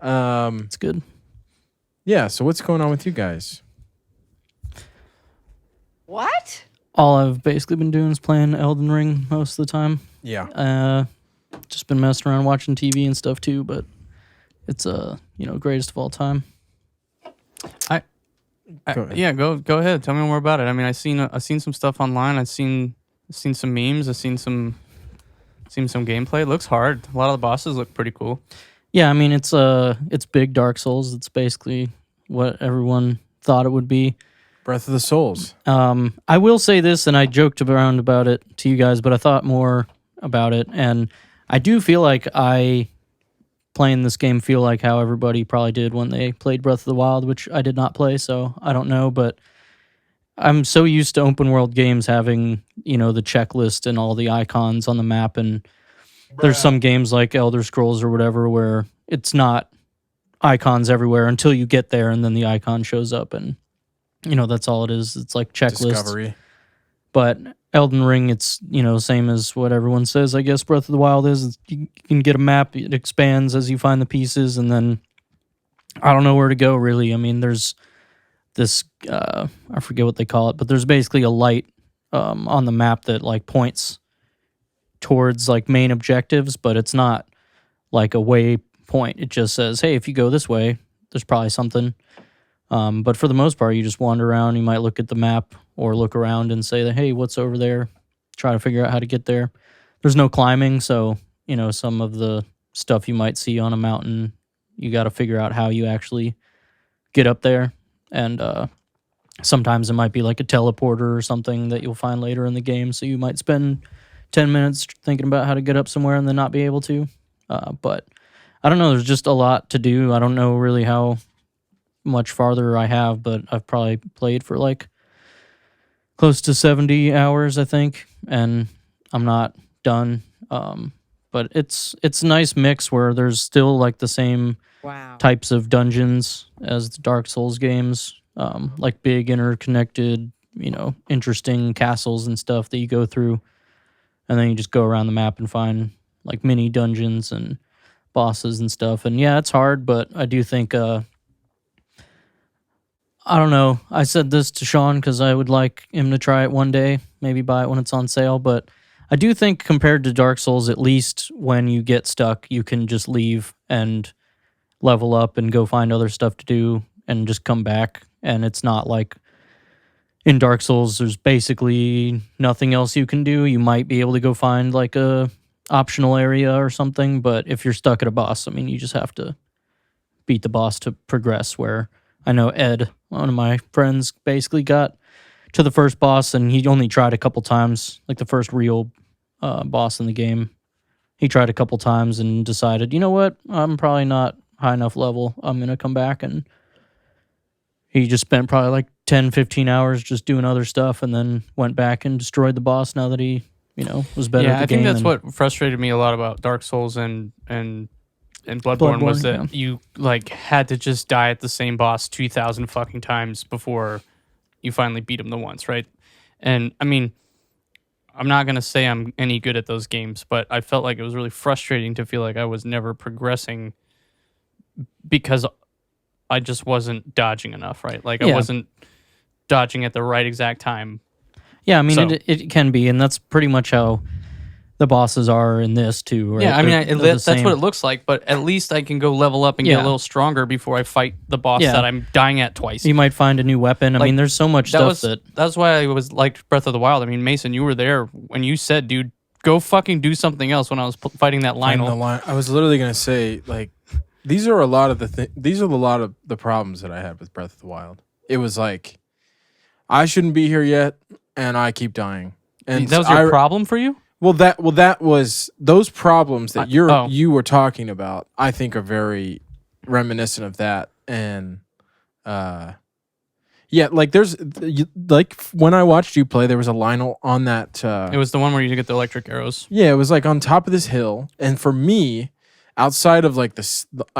It's good. Yeah, so what's going on with you guys? What? All I've basically been doing is playing Elden Ring most of the time. Yeah. Just been messing around watching TV and stuff too, but it's greatest of all time. Go ahead. Yeah, go ahead. Tell me more about it. I mean, I seen some stuff online. I've seen some memes. I've seen some gameplay. It looks hard. A lot of the bosses look pretty cool. Yeah, I mean it's big Dark Souls. It's basically what everyone thought it would be. Breath of the Souls. I will say this, and I joked around about it to you guys, but I thought more about it, and I do feel like playing this game feel like how everybody probably did when they played Breath of the Wild, which I did not play, so I don't know, but I'm so used to open world games having, the checklist and all the icons on the map, and there's some games like Elder Scrolls or whatever where it's not icons everywhere until you get there, and then the icon shows up, and that's all it is. It's like checklists. Discovery. But Elden Ring, it's, same as what everyone says, I guess Breath of the Wild is. You can get a map, it expands as you find the pieces, and then I don't know where to go, really. I mean, there's this, I forget what they call it, but there's basically a light on the map that, like, points towards, like, main objectives, but it's not, like, a waypoint. It just says, hey, if you go this way, there's probably something. But for the most part, you just wander around. You might look at the map or look around and say that, hey, what's over there? Try to figure out how to get there. There's no climbing, so, some of the stuff you might see on a mountain, you got to figure out how you actually get up there. And sometimes it might be like a teleporter or something that you'll find later in the game, so you might spend 10 minutes thinking about how to get up somewhere and then not be able to. But I don't know. There's just a lot to do. I don't know really how much farther I have, but I've probably played for like close to 70 hours, I think, and I'm not done. But it's a nice mix where there's still like the same types of dungeons as the Dark Souls games, like big interconnected, interesting castles and stuff that you go through, and then you just go around the map and find like mini dungeons and bosses and stuff. And yeah, it's hard, but I do think I don't know. I said this to Sean because I would like him to try it one day, maybe buy it when it's on sale. But I do think compared to Dark Souls, at least when you get stuck, you can just leave and level up and go find other stuff to do and just come back. And it's not like in Dark Souls, there's basically nothing else you can do. You might be able to go find like a optional area or something. But if you're stuck at a boss, I mean, you just have to beat the boss to progress, where I know Ed, one of my friends, basically got to the first boss, and he only tried a couple times, like the first real boss in the game. He tried a couple times and decided, you know what, I'm probably not high enough level. I'm going to come back, and he just spent probably like 10, 15 hours just doing other stuff, and then went back and destroyed the boss now that he, was better at the game. Yeah, I think that's what frustrated me a lot about Dark Souls and Bloodborne was that you like had to just die at the same boss 2,000 fucking times before you finally beat him the once, right? And I mean, I'm not gonna say I'm any good at those games, but I felt like it was really frustrating to feel like I was never progressing because I just wasn't dodging enough, right? Like I wasn't dodging at the right exact time. Yeah, I mean, it can be, and that's pretty much how the bosses are in this too, right? Yeah, I mean, that's what it looks like, but at least I can go level up and get a little stronger before I fight the boss that I'm dying at twice. You might find a new weapon. I mean, there's so much stuff that's why I was liked Breath of the Wild. I mean, Mason, you were there when you said, dude, go fucking do something else when I was fighting that Lionel. I was literally going to say, like, these are a lot of the problems that I had with Breath of the Wild. It was like, I shouldn't be here yet, and I keep dying. And that was your problem for you? Well, that was those problems that you were talking about. I think are very reminiscent of that, and like there's like when I watched you play, there was a Lionel on that. It was the one where you get the electric arrows. Yeah, it was like on top of this hill, and for me, outside of like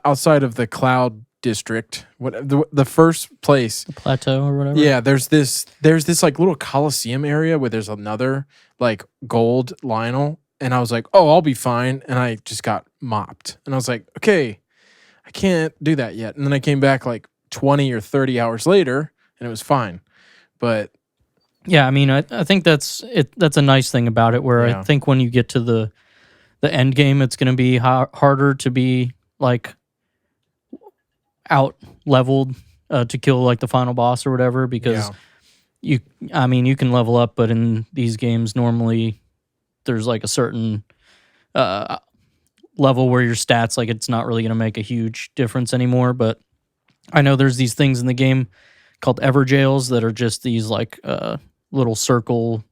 outside of the cloud district, the first place, the plateau or whatever. Yeah, there's this like little Coliseum area where there's another like gold Lionel, and I was like, oh, I'll be fine, and I just got mopped, and I was like, okay, I can't do that yet. And then I came back like 20 or 30 hours later, and it was fine. But Yeah, I mean, I think that's a nice thing about it, where Yeah. I think when you get to the end game, it's going to be harder to be like out leveled to kill like the final boss or whatever, because you can level up, but in these games normally there's like a certain level where your stats, like, it's not really going to make a huge difference anymore. But I know there's these things in the game called Everjails that are just these like little circle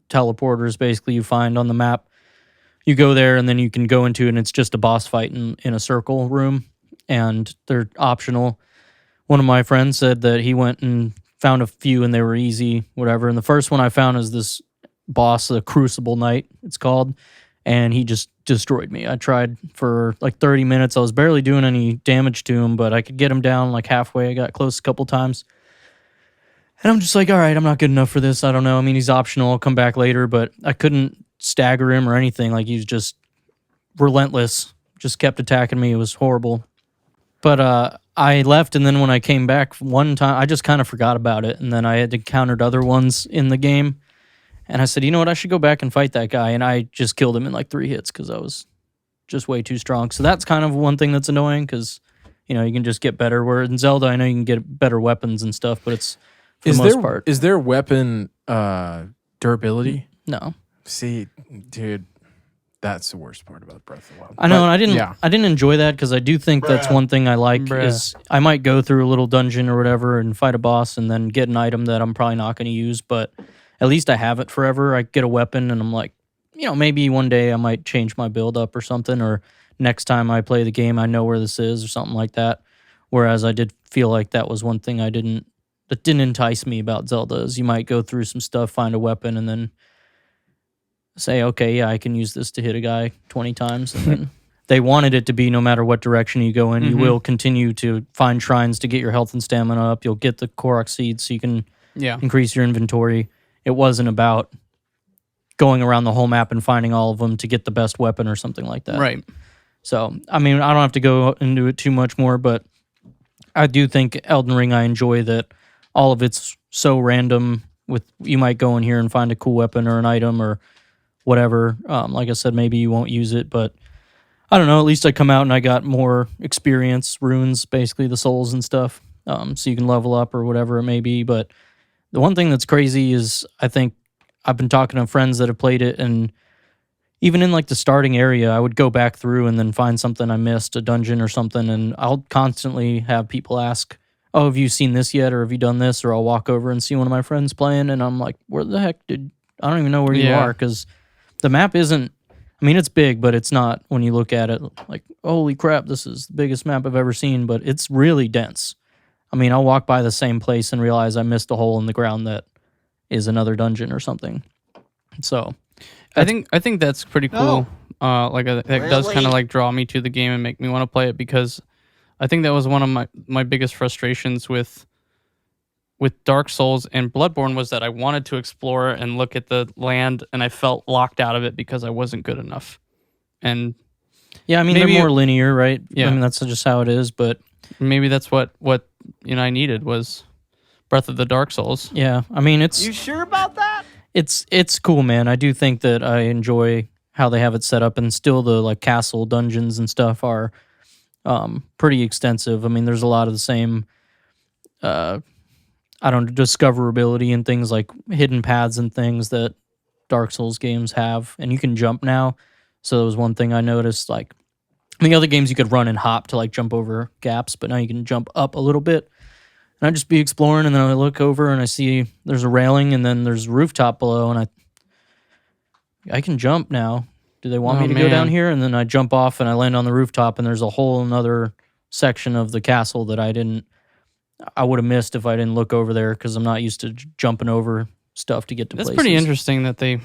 teleporters basically you find on the map. You go there and then you can go into it, and it's just a boss fight in a circle room, and they're optional. One of my friends said that he went and found a few and they were easy, whatever. And the first one I found is this boss, the Crucible Knight, it's called, and he just destroyed me. I tried for like 30 minutes. I was barely doing any damage to him, but I could get him down like halfway. I got close a couple times. And I'm just like, all right, I'm not good enough for this. I don't know. I mean, he's optional. I'll come back later, but I couldn't stagger him or anything. Like, he's just relentless. Just kept attacking me. It was horrible. But I left, and then when I came back one time, I just kind of forgot about it. And then I had encountered other ones in the game. And I said, you know what? I should go back and fight that guy. And I just killed him in like 3 hits because I was just way too strong. So that's kind of one thing that's annoying, because, you know, you can just get better. Where in Zelda, I know you can get better weapons and stuff, but it's for the most part. Is there weapon durability? No. See, dude, that's the worst part about Breath of the Wild. I know, But, and I didn't enjoy that, because I do think that's one thing I like is I might go through a little dungeon or whatever and fight a boss and then get an item that I'm probably not going to use, but at least I have it forever. I get a weapon and I'm like, you know, maybe one day I might change my build up or something, or next time I play the game I know where this is or something like that. Whereas I did feel like that was one thing that didn't entice me about Zelda, is you might go through some stuff, find a weapon, and then say, okay, yeah, I can use this to hit a guy 20 times. And then they wanted it to be no matter what direction you go in, you will continue to find shrines to get your health and stamina up. You'll get the Korok seeds so you can increase your inventory. It wasn't about going around the whole map and finding all of them to get the best weapon or something like that. Right. So, I mean, I don't have to go into it too much more, but I do think Elden Ring, I enjoy that all of it's so random. With, you might go in here and find a cool weapon or an item or whatever. Like I said, maybe you won't use it, but I don't know. At least I come out and I got more experience, runes, basically the souls and stuff. So you can level up or whatever it may be. But the one thing that's crazy is, I think I've been talking to friends that have played it, and even in like the starting area, I would go back through and then find something I missed, a dungeon or something, and I'll constantly have people ask, oh, have you seen this yet, or have you done this? Or I'll walk over and see one of my friends playing, and I'm like, where the heck I don't even know where you are, because the map isn't, I mean, it's big, but it's not, when you look at it, like, holy crap, this is the biggest map I've ever seen, but it's really dense. I mean, I'll walk by the same place and realize I missed a hole in the ground that is another dungeon or something. So I think that's pretty cool. That does kind of like draw me to the game and make me want to play it, because I think that was one of my biggest frustrations with Dark Souls and Bloodborne, was that I wanted to explore and look at the land, and I felt locked out of it because I wasn't good enough. And yeah, I mean, they're more linear, right? Yeah, I mean, that's just how it is. But maybe that's what I needed, was Breath of the Dark Souls. Yeah, I mean, it's, You sure about that? It's cool, man. I do think that I enjoy how they have it set up, and still the like castle dungeons and stuff are pretty extensive. I mean, there's a lot of the same discoverability and things like hidden paths and things that Dark Souls games have, and you can jump now. So that was one thing I noticed. Like, in the other games, you could run and hop to like jump over gaps, but now you can jump up a little bit. And I'd just be exploring, and then I look over and I see there's a railing, and then there's a rooftop below, and I can jump now. Do they want me to go down here? And then I jump off and I land on the rooftop, and there's a whole another section of the castle that I would have missed if I didn't look over there, because I'm not used to jumping over stuff to get to places. That's pretty interesting that they,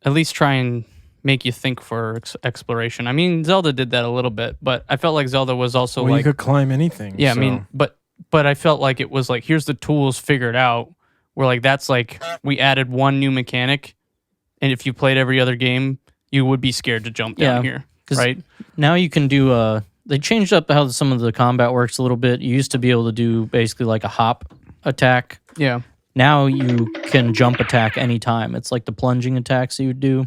at least try and make you think for exploration. I mean, Zelda did that a little bit, but I felt like Zelda was also you could climb anything. Yeah, so. I mean, but I felt like it was like, here's the tools figured out, where like that's like, we added one new mechanic, and if you played every other game, you would be scared to jump down here, right? Now you can do they changed up how some of the combat works a little bit. You used to be able to do basically like a hop attack. Yeah. Now you can jump attack anytime. It's like the plunging attacks you would do.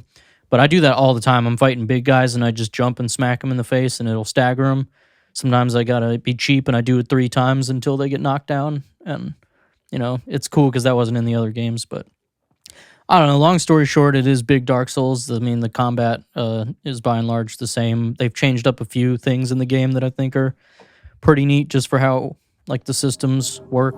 But I do that all the time. I'm fighting big guys and I just jump and smack them in the face and it'll stagger them. Sometimes I gotta be cheap and I do it 3 times until they get knocked down. And, you know, it's cool because that wasn't in the other games. But I don't know. Long story short, it is big Dark Souls. I mean, the combat is by and large the same. They've changed up a few things in the game that I think are pretty neat just for how, like, the systems work.